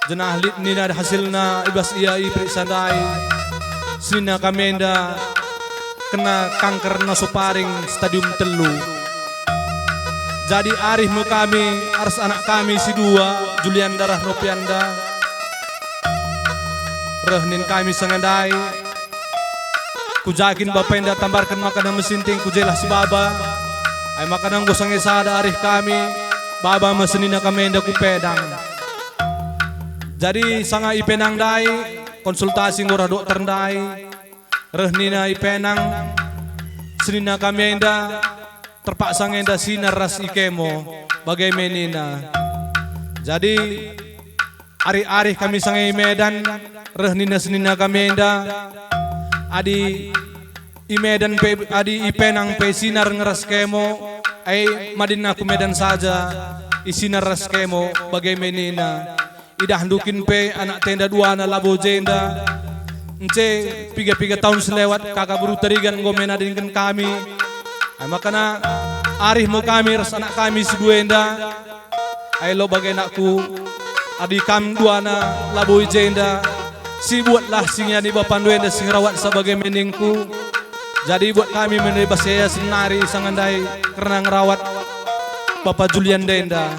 jenah lid nina hasilna ibas iai periksa dai Sina kamenda kena kanker nasoparing stadium telu. Jadi arih mu kami ars anak kami si dua Julian darah Nopianda. Rehnin kami sangandai. Kujakin bapenda tambarkan makanan mesinting kujelah si baba. Ay makanan gosang esada arih kami baba mesenina kamenda kupedang. Jadi sanga ipenang dai konsultasi ngora dokter ndai rehnina ipenang senina kamenda terpaksa ngenda sinar ras ikemo bagai menina jadi ari-ari kami sangai Medan rehnina senina kamenda adi i Medan pe adi ipenang pe sinar ngeras kemo ai madina ku Medan saja isinar ras kemo bagai menina idah handukin pe anak tenda dua na labo jenda ence 3 tahun selewat kakak buru tarigan ngomena dengan kami ay makana arih mo kami ras anak kami si duenda Ailo bagai nakku adikam duana labui jenda si buatlah singnya di bapan duenda sing rawat sebagai meningku. Jadi buat kami menerima saya senari sangandai karena ngerawat Bapak Julian Denda.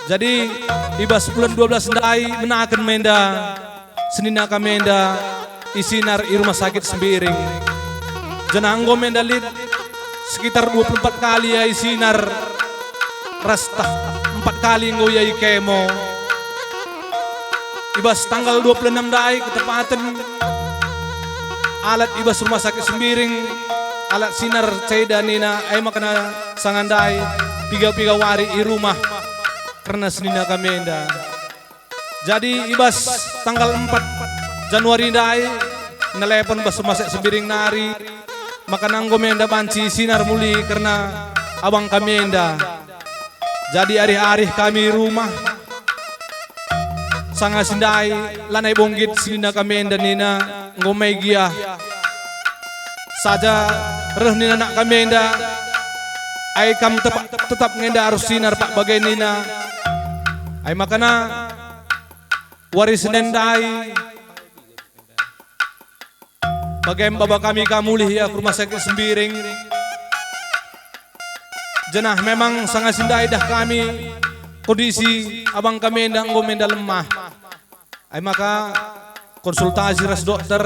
Jadi ibas bulan 12 ndai menakan menda senina kamenda isinar i rumah sakit Sembiring. Jenanggo mendalit sekitar 24 kali ya isinar rasta 4 kali ngoyai kemo. Ibas tanggal 26 dai ketepatan alat ibas rumah sakit Sembiring alat sinar ceda nina ay makana sangandai piga-piga wari i rumah karena senina kamenda. Jadi ibas tanggal 4 Januari dai nelepon bas rumah sakit Sembiring nari maka nanggo menda banci sinar muli karena abang kami enda. Jadi hari-hari kami rumah sanga sindai lanai bonggit sinina kami enda nina ngomai gia saja reh nina nak kami enda ai kam tetap ngenda harus sinar pak bagai nina ai makana waris nendai bagaimana bapak kami kamulih ya ke rumah sakit Sembiring. Jenah memang sangat sindai dah kami kondisi abang kami endang ngomenda lemah. Ay maka konsultasi ras dokter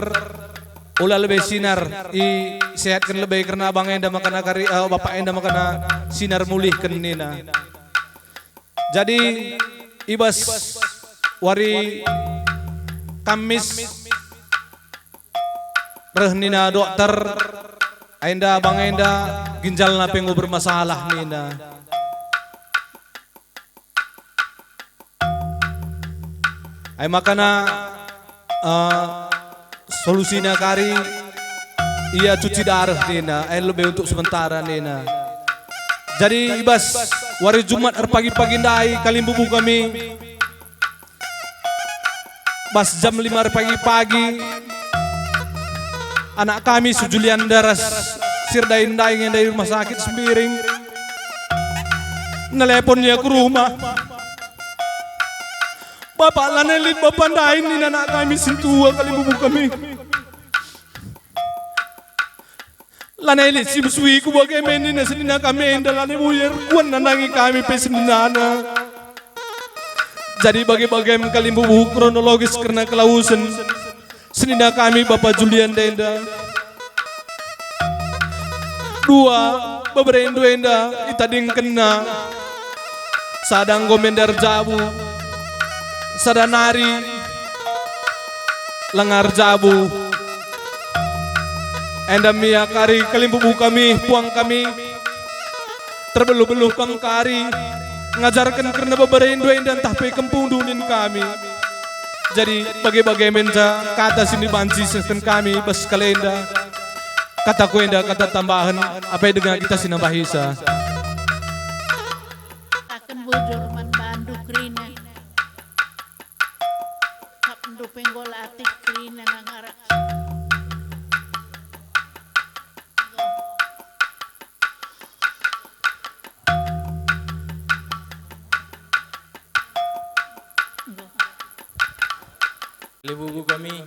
ulah lebih sinar i sehatkan lebih karena abang enda makana kari bapak enda makana sinar mulih nina. Jadi ibas wari Kamis reh nina dokter enda bang enda ginjal na pengu bermasalah nina. Ay makana solusinya kari ia cuci darah nina ay lebih untuk sementara nina. Jadi ibas wari Jumat pagi-pagi ndai kalimbubu kami bas jam 5 pagi-pagi anak kami Julian Daras sirdain daing dari rumah sakit Sembiring neleponnya ke rumah bapak lanelit bapak dain ini anak kami sintua kali bubu kami lanelit si besui ku bagaimana ini senina kami yang dalam buyar kuan nandangi kami pesenina. Jadi bagi-bagi kali bubu kronologis karena kelausan senina kami Bapak Julian Denda. 2 beberendo enda itading kena sadang gomendar jabu sadanari lengar jabu enda mia kari kalimbubu kami puang kami terbeluh-beluh kang kari ngajarkan karena beberendo enda entah pe kempung dunin kami. Jadi bagi-bagi menja kata sini banci sistem kami bas kalenda kata kuenda kata tambahan apa yang dengan kita sinambahisa akan bujur man bandu krina kapndo penggol atik krina ngara Ibu kami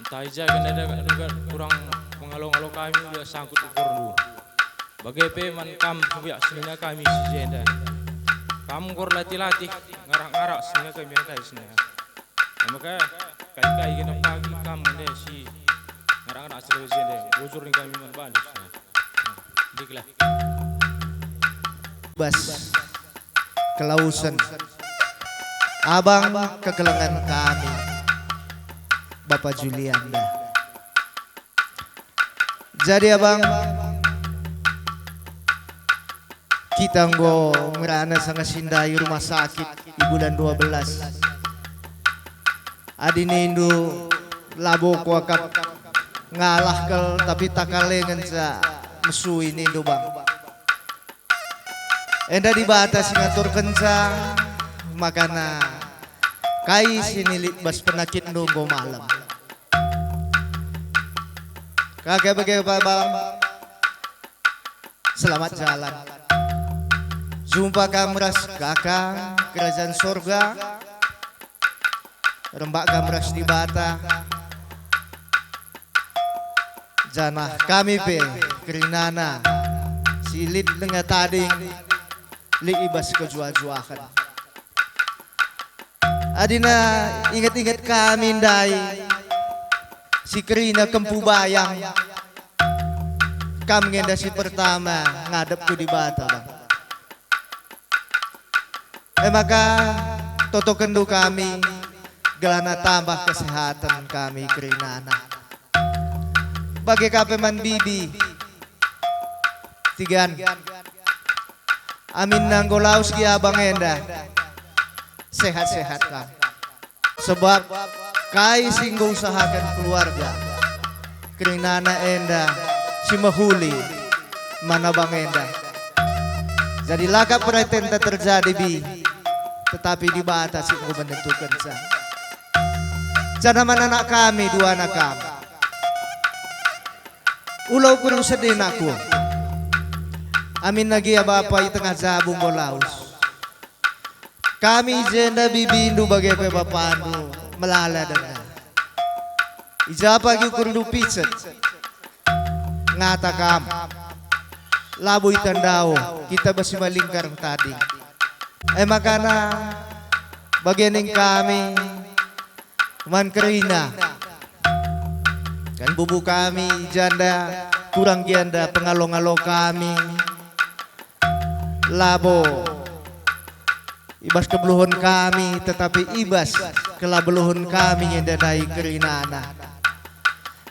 entah aja kan ada kurang mengalau-ngalau kami udah sangkut ukur dulu. Bagai peman kam biak senina kami sejenda. Kamu kor latih-latih ngarak-ngarak senina kami kai senina. Maka kai kena pagi kamu deh si ngarak-ngarak sejenda. Bujur ni kami man balik. Diklah. Bas kelausan abang kekelengan kami Bapak Julianda. Jadi abang kita nggo merana sangat sindai rumah sakit di bulan 12 adi nindu labo kuakap ngalah kel tapi takalengan sa mesu ini do bang enda dibatasi ngatur kencang makana kai sinilit bas penakit nunggu malam kakek bang selamat jalan Jumpa kamras kakang kerajaan surga, rembak kamras di bata. Janah kami pe kerinana silit dengan tading li ibas kejua-juakan. Adina ingat-ingat kami ndai si Kerina kempu bayang. Kami ngenda si pertama ngadep ku di bata bang. Maka toto kendu kami gelana tambah kesehatan kami Kerinana. Bagi kapeman bibi tigan amin nanggolaus ki abang enda sehat-sehat kan. Sebab kai singgo usahakan keluarga Kerinana enda si mahuli mana bang enda. Jadi laka perhatian tak terjadi bi, tetapi di batas itu menentukan sah. Jangan anak kami dua anak kami. Ulau kurang sedih aku. Amin lagi ya bapak di tengah zabung bolaus. Kami jenda bibindu bagai bapandu melala dengan. Ijapa gi kurdu picet. Ngata kam. Labu itandao kita basi malingkar tadi. Makana bagian yang kami man Kerina. Kan bubu kami janda kurang janda pengalo-ngalo kami labo ibas kebeluhun kami tetapi ibas kelabeluhun kami yang dadai Kerinana.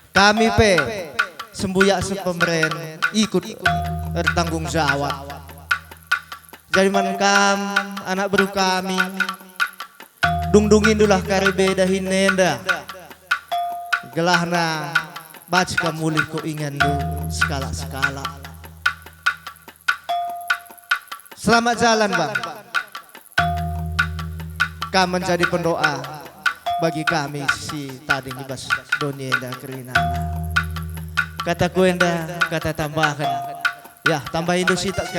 Kami pe sembuyak sepemeren ikut bertanggung jawab. Jadi man kam anak baru kami dungdungin dulah karebe dahin nenda. Gelahna baca kamuli ko ingan do skala-skala. Selamat jalan bang. Kami menjadi pendoa bagi kami si tadi ibas Donienda Kerinana. Kata ku enda kata tambahkan. Ya tambahin do si tak